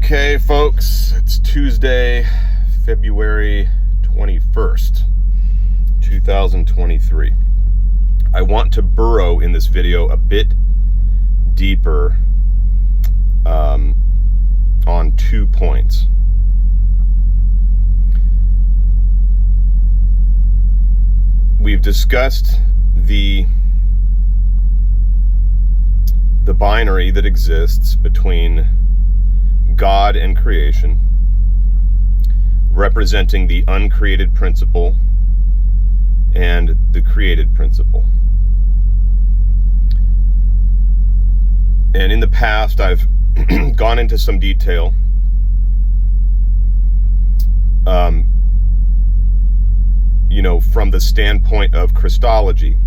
Okay, folks, it's Tuesday, February 21st, 2023. I want to burrow in this video a bit deeper on 2 points. We've discussed the binary that exists between God and creation, representing the uncreated principle and the created principle. And in the past, I've gone into some detail from the standpoint of Christology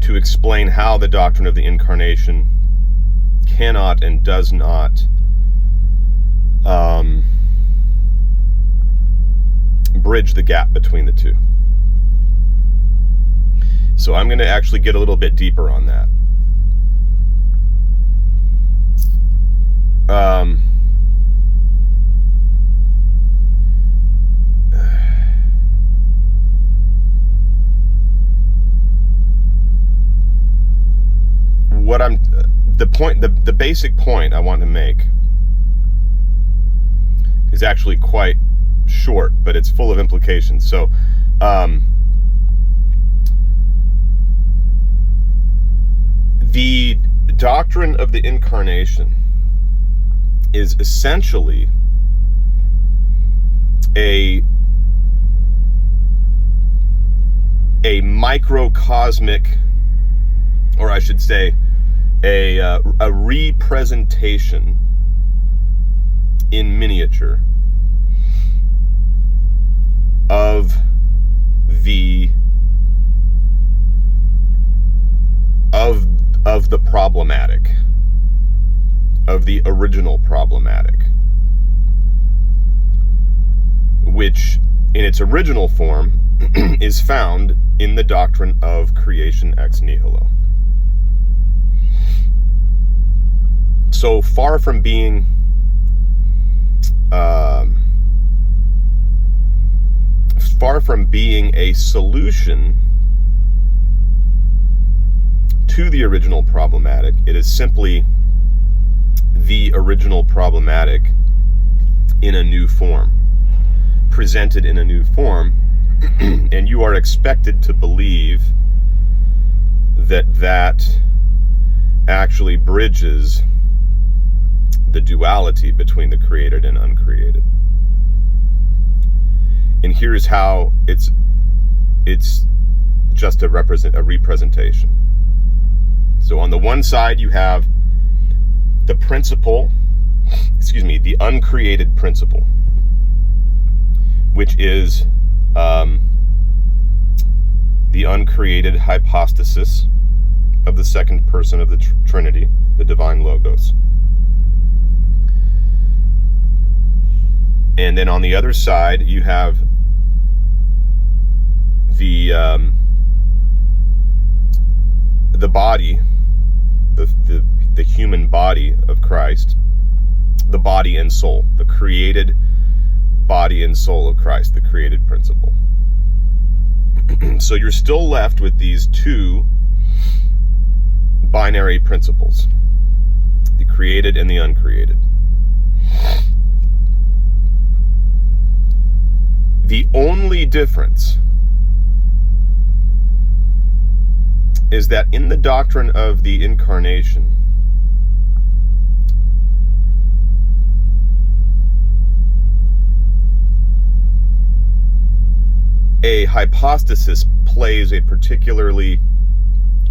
to explain how the doctrine of the incarnation cannot and does not bridge the gap between the two. So I'm going to actually get a little bit deeper on that. The basic point I want to make is actually quite short, but it's full of implications. So, the doctrine of the incarnation is essentially a microcosmic, or I should say, a representation in miniature of the problematic, of the original problematic, which in its original form is found in the doctrine of creation ex nihilo. So far from being a solution to the original problematic, it is simply the original problematic in a new form, presented in a new form, and you are expected to believe that actually bridges the duality between the created and uncreated. And here's how it's just a representation. So on the one side you have the uncreated principle, which is the uncreated hypostasis of the second person of the Trinity, the divine Logos. And then on the other side, you have the body, the human body of Christ, the body and soul, the created body and soul of Christ, the created principle. So you're still left with these two binary principles, the created and the uncreated. The only difference is that in the doctrine of the incarnation, a hypostasis plays a particularly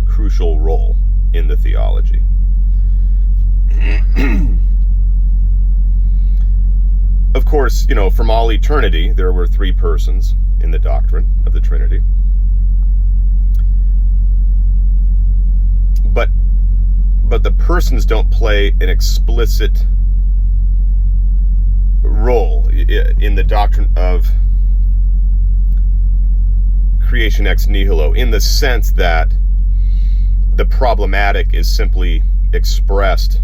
crucial role in the theology. Of course, from all eternity, there were three persons in the doctrine of the Trinity. But the persons don't play an explicit role in the doctrine of creation ex nihilo, in the sense that the problematic is simply expressed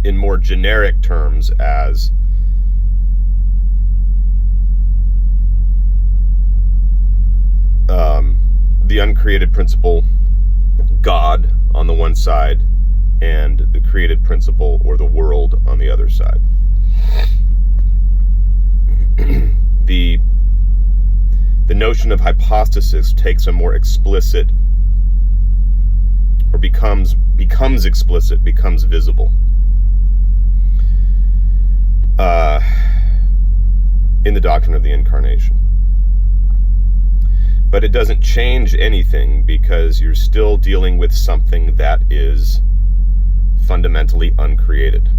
in more generic terms as the uncreated principle, God, on the one side, and the created principle, or the world, on the other side. The notion of hypostasis takes a more explicit, or becomes explicit, becomes visible in the doctrine of the Incarnation. But it doesn't change anything, because you're still dealing with something that is fundamentally uncreated.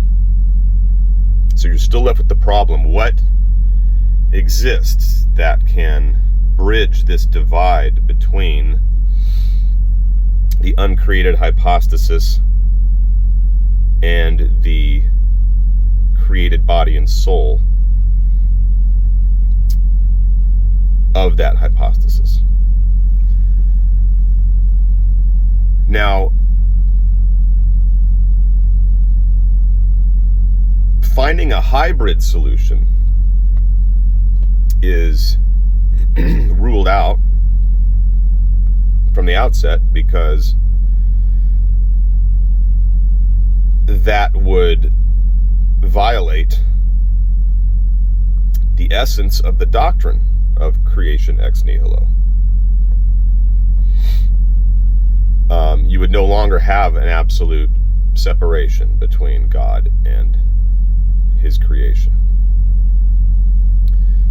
So you're still left with the problem: what exists that can bridge this divide between the uncreated hypostasis and the created body and soul of that hypostasis? Now, finding a hybrid solution is ruled out from the outset, because that would violate the essence of the doctrine of creation ex nihilo. You would no longer have an absolute separation between God and his creation.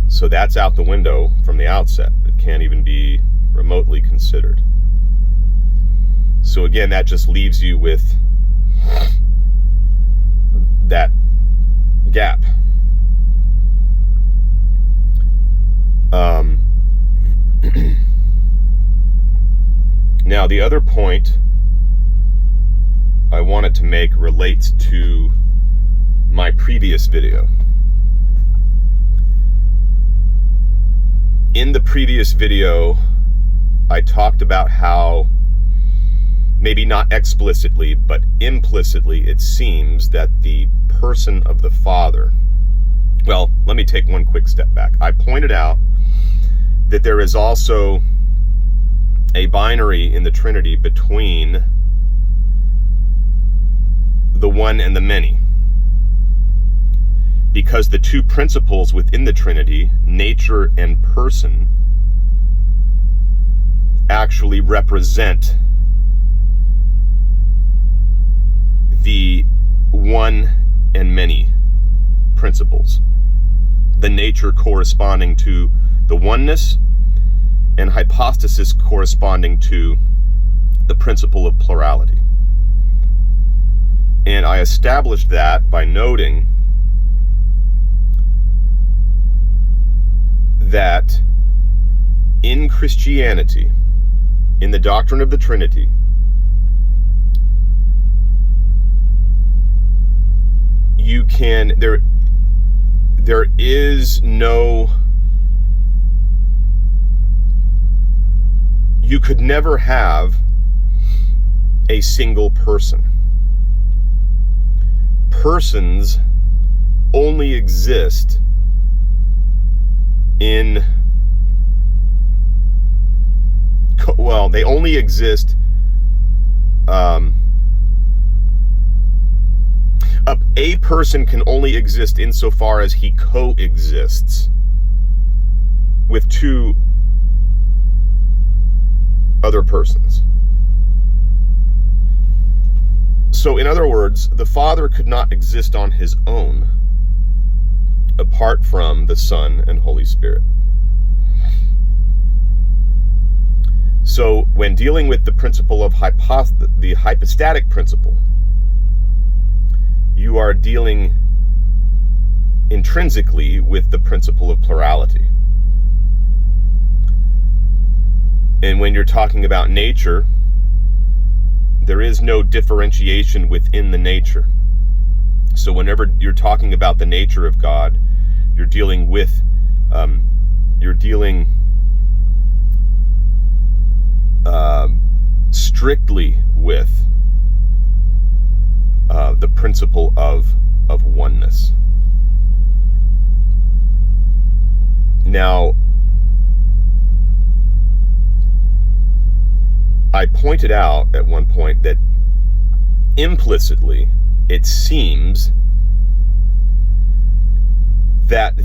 So that's out the window from the outset. It can't even be remotely considered. So again, that just leaves you with that gap. Now, the other point I wanted to make relates to my previous video. In the previous video, I talked about how, maybe not explicitly, but implicitly, it seems that the person of the Father... Well, let me take one quick step back. I pointed out that there is also a binary in the Trinity between the one and the many, because the two principles within the Trinity, nature and person, actually represent the one and many principles. The nature corresponding to the oneness, and hypostasis corresponding to the principle of plurality. And I established that by noting that in Christianity, in the doctrine of the Trinity, there is no... You could never have a single person. Persons only exist in... Well, they only exist... a person can only exist insofar as he coexists with two other persons. So, in other words, the Father could not exist on his own apart from the Son and Holy Spirit. So, when dealing with the principle of the hypostatic principle, you are dealing intrinsically with the principle of plurality. And when you're talking about nature, there is no differentiation within the nature. So whenever you're talking about the nature of God, you're dealing with, strictly with the principle of oneness. Now, I pointed out at one point that implicitly it seems that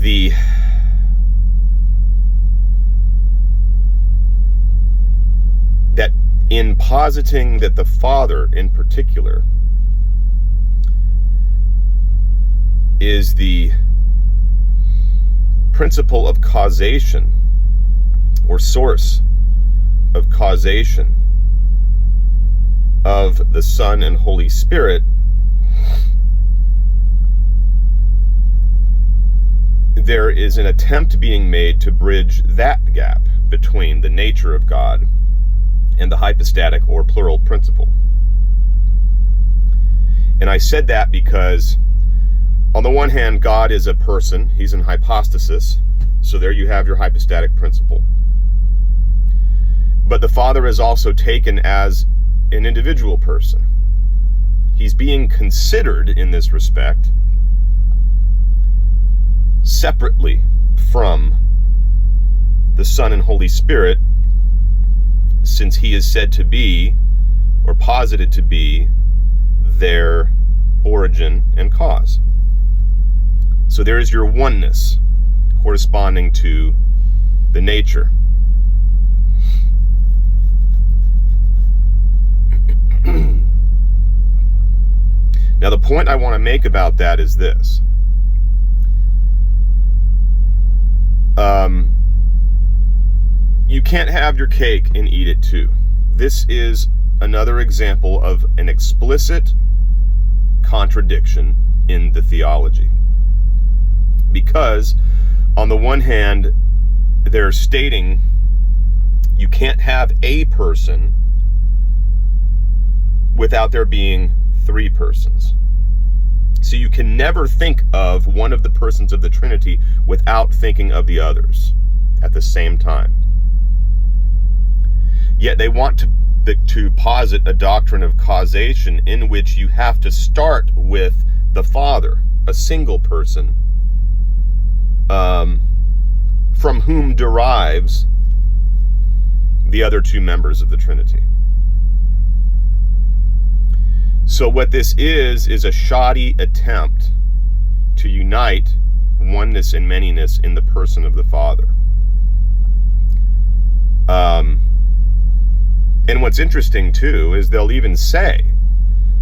that in positing that the Father in particular is the principle of causation or source of causation of the Son and Holy Spirit, there is an attempt being made to bridge that gap between the nature of God and the hypostatic or plural principle. And I said that because on the one hand, God is a person, he's in hypostasis, so there you have your hypostatic principle. But the Father is also taken as an individual person. He's being considered in this respect separately from the Son and Holy Spirit, since he is said to be, or posited to be, their origin and cause. So there is your oneness corresponding to the nature. Now, the point I want to make about that is this. You can't have your cake and eat it too. This is another example of an explicit contradiction in the theology. Because, on the one hand, they're stating you can't have a person without there being three persons. So you can never think of one of the persons of the Trinity without thinking of the others at the same time. Yet they want to posit a doctrine of causation in which you have to start with the Father, a single person, from whom derives the other two members of the Trinity. So what this is a shoddy attempt to unite oneness and manyness in the person of the Father. And what's interesting too is they'll even say,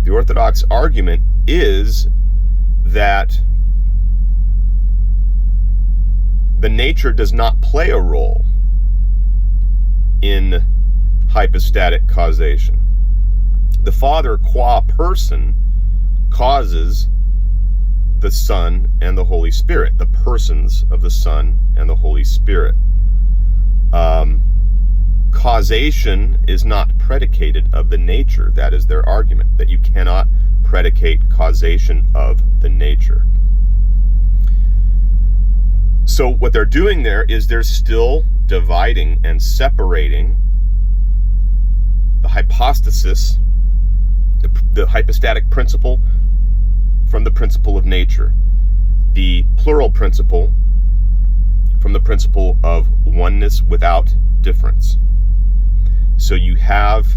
the Orthodox argument is that the nature does not play a role in hypostatic causation. The Father, qua person, causes the Son and the Holy Spirit, the persons of the Son and the Holy Spirit. Causation is not predicated of the nature. That is their argument, that you cannot predicate causation of the nature. So what they're doing there is they're still dividing and separating the hypostasis, the hypostatic principle, from the principle of nature, the plural principle from the principle of oneness without difference. So you have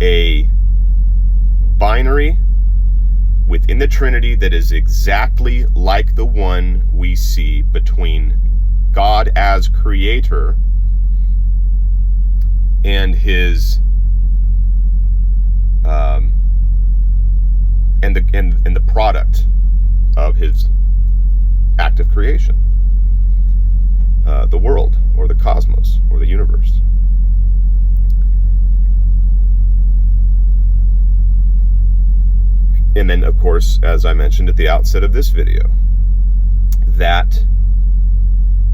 a binary within the Trinity that is exactly like the one we see between God as creator and his and the product of his act of creation, the world or the cosmos or the universe. And then, of course, as I mentioned at the outset of this video, that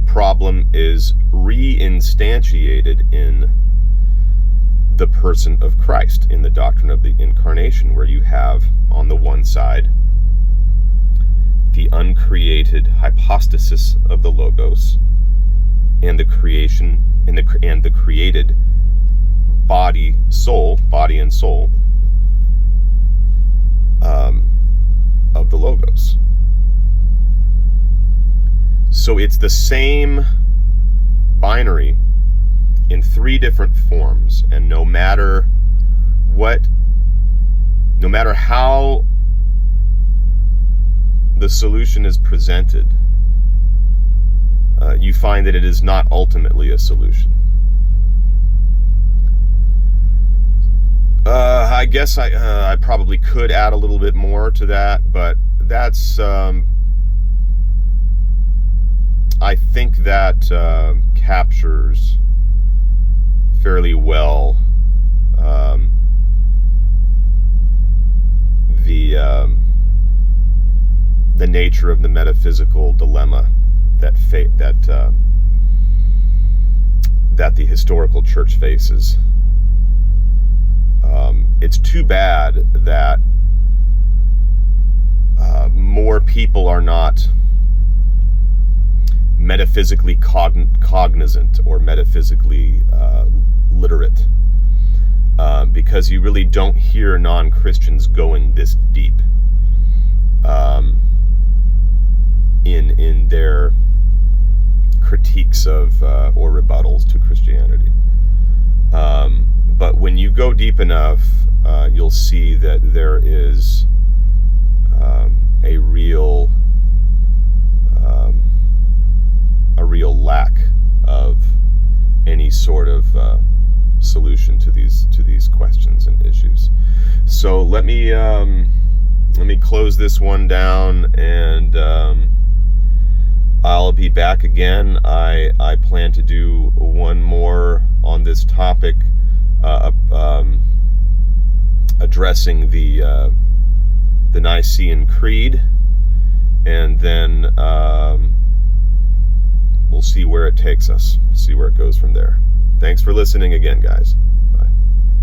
problem is reinstantiated in the person of Christ, in the doctrine of the Incarnation, where you have, on the one side, the uncreated hypostasis of the Logos, and the creation, and the created body and soul, So it's the same binary in 3 different forms, and no matter how the solution is presented, you find that it is not ultimately a solution. I guess I probably could add a little bit more to that, but that's I think that captures fairly well the nature of the metaphysical dilemma that the historical church faces. It's too bad that more people are not metaphysically cognizant or metaphysically literate, because you really don't hear non-Christians going this deep in their critiques of or rebuttals to Christianity. But when you go deep enough, you'll see that there is a real lack of any sort of solution to these questions and issues. So let me close this one down, and I'll be back again. I plan to do one more on this topic, addressing the Nicene Creed, and then we'll see where it takes us, see where it goes from there. Thanks for listening again, guys.